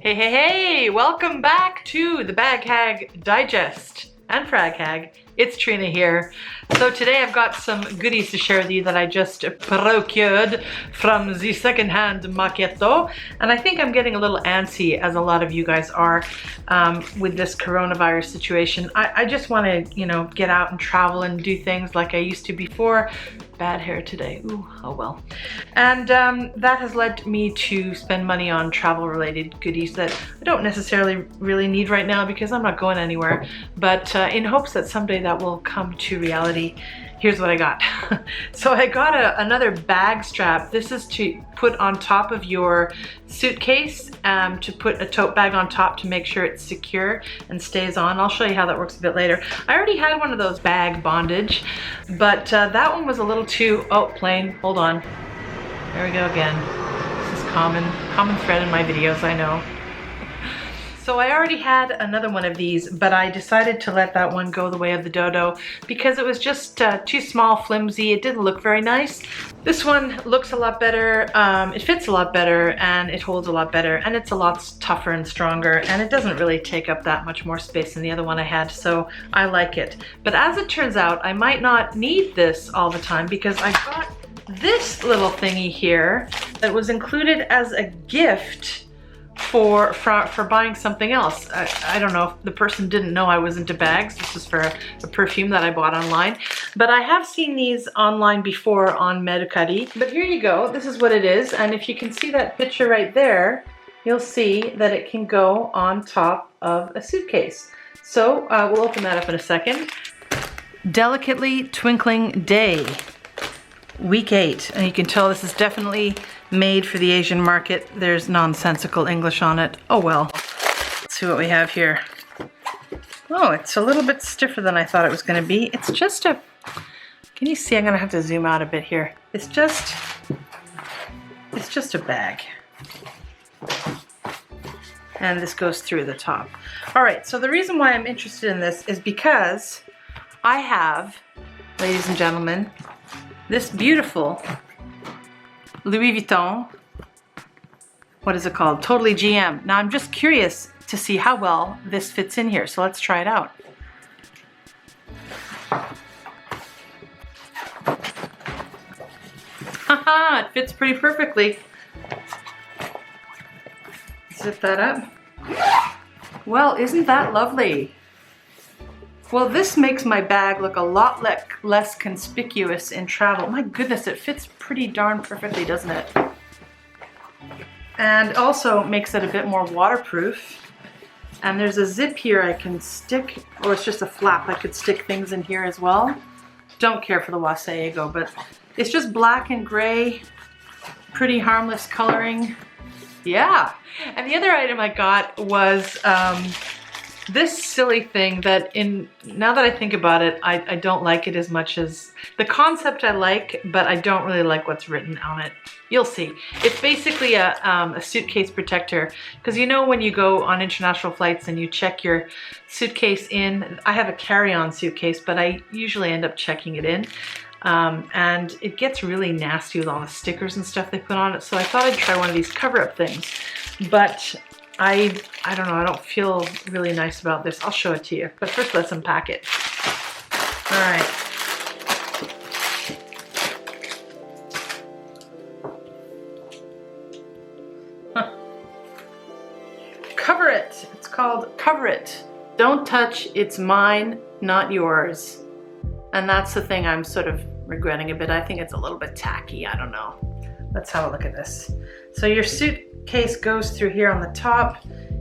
Hey, hey, hey! Welcome back to the Bag Hag Digest and Frag Hag. It's Trina here. So today I've got some goodies to share with you that I just procured from the secondhand Marketto. And I think I'm getting a little antsy, as a lot of you guys are, with this coronavirus situation. I just want to, get out and travel and do things like I used to before. Bad hair today. Ooh, oh well. And that has led me to spend money on travel related goodies that I don't necessarily really need right now because I'm not going anywhere, but in hopes that someday that will come to reality. Here's what I got. So I got another bag strap. This is to put on top of your suitcase, to put a tote bag on top to make sure it's secure and stays on. I'll show you how that works a bit later. I already had one of those bag bondage, but that one was a little too, plain, hold on. There we go again. This is common thread in my videos, I know. So I already had another one of these, but I decided to let that one go the way of the dodo because it was just too small, flimsy. It didn't look very nice. This one looks a lot better, it fits a lot better, and it holds a lot better, and it's a lot tougher and stronger, and it doesn't really take up that much more space than the other one I had, so I like it. But as it turns out, I might not need this all the time because I got this little thingy here that was included as a gift for buying something else. I don't know if the person didn't know I was into bags. This is for a perfume that I bought online, but I have seen these online before on Mercari. But here you go, this is what it is, and if you can see that picture right there, you'll see that it can go on top of a suitcase. So we'll open that up in a second. Delicately Twinkling Day, week 8, and you can tell this is definitely made for the Asian market. There's nonsensical English on it. Oh well. Let's see what we have here. Oh, it's a little bit stiffer than I thought it was going to be. It's just a, can you see? I'm going to have to zoom out a bit here. It's just a bag. And this goes through the top. All right, so the reason why I'm interested in this is because I have, ladies and gentlemen, this beautiful Louis Vuitton, what is it called? Totally GM. Now I'm just curious to see how well this fits in here, so let's try it out. Haha, it fits pretty perfectly. Zip that up. Well, isn't that lovely? Well, this makes my bag look a lot less conspicuous in travel. My goodness, it fits pretty darn perfectly, doesn't it? And also makes it a bit more waterproof. And there's a zip here I can stick, or it's just a flap. I could stick things in here as well. Don't care for the Wasaigo, but it's just black and gray, pretty harmless coloring. Yeah. And the other item I got was this silly thing that, now that I think about it, I don't like it as much as the concept I like, but I don't really like what's written on it. You'll see. It's basically a suitcase protector, because when you go on international flights and you check your suitcase in, I have a carry-on suitcase, but I usually end up checking it in. And it gets really nasty with all the stickers and stuff they put on it, so I thought I'd try one of these cover-up things. But I don't know, I don't feel really nice about this. I'll show it to you, but first let's unpack it. All right. Huh. Cover it. It's called Cover It. Don't touch, it's mine, not yours. And that's the thing I'm sort of regretting a bit. I think it's a little bit tacky, I don't know. Let's have a look at this. So your suitcase goes through here on the top.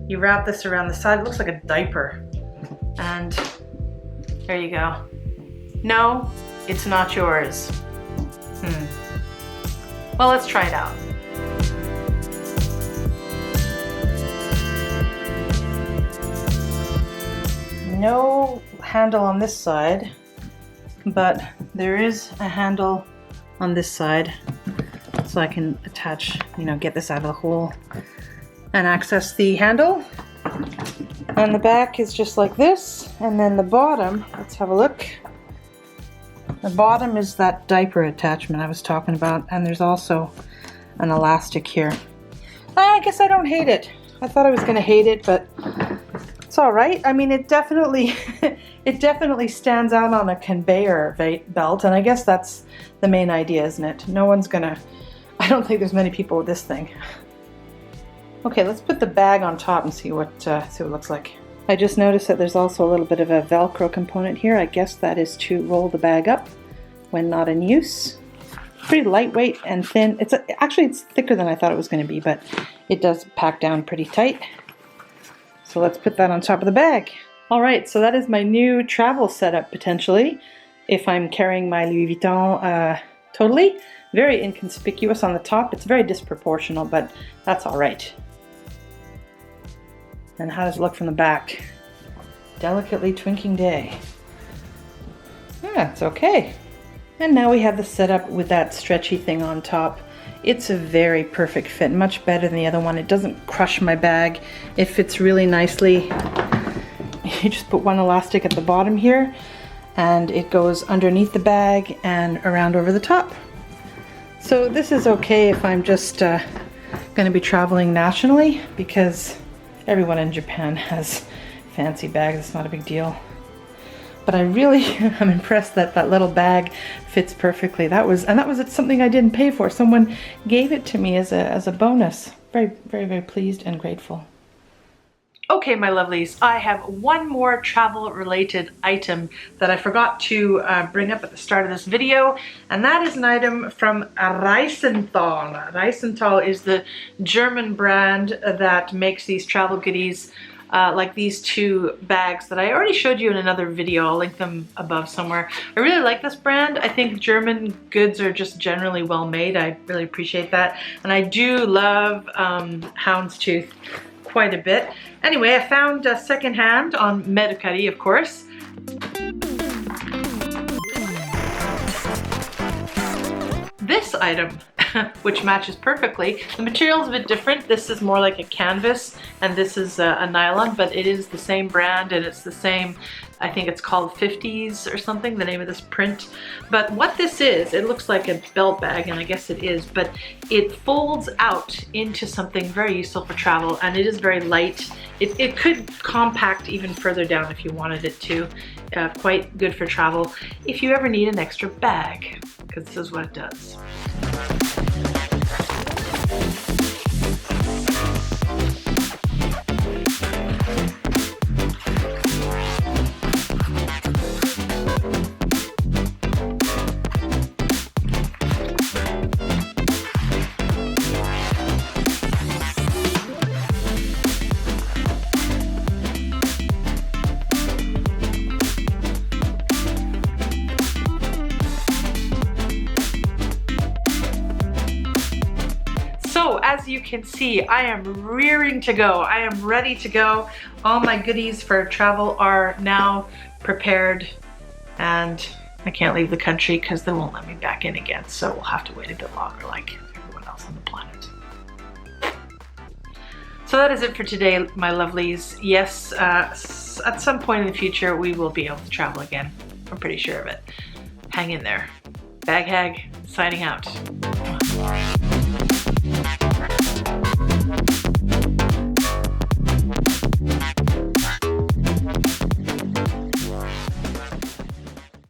You wrap this around the side. It looks like a diaper. And there you go. No, it's not yours. Well, let's try it out. No handle on this side, but there is a handle on this side. So I can attach, get this out of the hole and access the handle. And the back is just like this. And then the bottom, let's have a look. The bottom is that diaper attachment I was talking about. And there's also an elastic here. I guess I don't hate it. I thought I was gonna hate it, but it's all right. I mean, it definitely, it definitely stands out on a conveyor belt, and I guess that's the main idea, isn't it? No one's gonna, I don't think there's many people with this thing. Okay, let's put the bag on top and see what it looks like. I just noticed that there's also a little bit of a Velcro component here. I guess that is to roll the bag up when not in use. Pretty lightweight and thin. Actually, it's thicker than I thought it was going to be, but it does pack down pretty tight. So let's put that on top of the bag. All right, so that is my new travel setup potentially, if I'm carrying my Louis Vuitton totally. Very inconspicuous on the top. It's very disproportional, but that's all right. And how does it look from the back? Delicately twinking day. Yeah, it's okay. And now we have the setup with that stretchy thing on top. It's a very perfect fit, much better than the other one. It doesn't crush my bag. It fits really nicely. You just put one elastic at the bottom here, and it goes underneath the bag and around over the top. So this is okay if I'm just going to be traveling nationally, because everyone in Japan has fancy bags. It's not a big deal. But I really am impressed that that little bag fits perfectly. That was something I didn't pay for. Someone gave it to me as a bonus. Very, very, very pleased and grateful. Okay, my lovelies, I have one more travel-related item that I forgot to bring up at the start of this video, and that is an item from Reisenthal. Reisenthal is the German brand that makes these travel goodies like these two bags that I already showed you in another video. I'll link them above somewhere. I really like this brand. I think German goods are just generally well made. I really appreciate that. And I do love houndstooth quite a bit. Anyway, I found secondhand on Mercari, of course. This item, which matches perfectly. The material is a bit different. This is more like a canvas and this is a nylon, but it is the same brand and it's the same, I think it's called 50s or something, the name of this print. But what this is, it looks like a belt bag, and I guess it is, but it folds out into something very useful for travel, and it is very light. It could compact even further down if you wanted it to. Quite good for travel if you ever need an extra bag, because this is what it does. So as you can see, I am rearing to go. I am ready to go. All my goodies for travel are now prepared, and I can't leave the country because they won't let me back in again. So we'll have to wait a bit longer like everyone else on the planet. So that is it for today, my lovelies. Yes, at some point in the future, we will be able to travel again. I'm pretty sure of it. Hang in there. Bag Hag, signing out.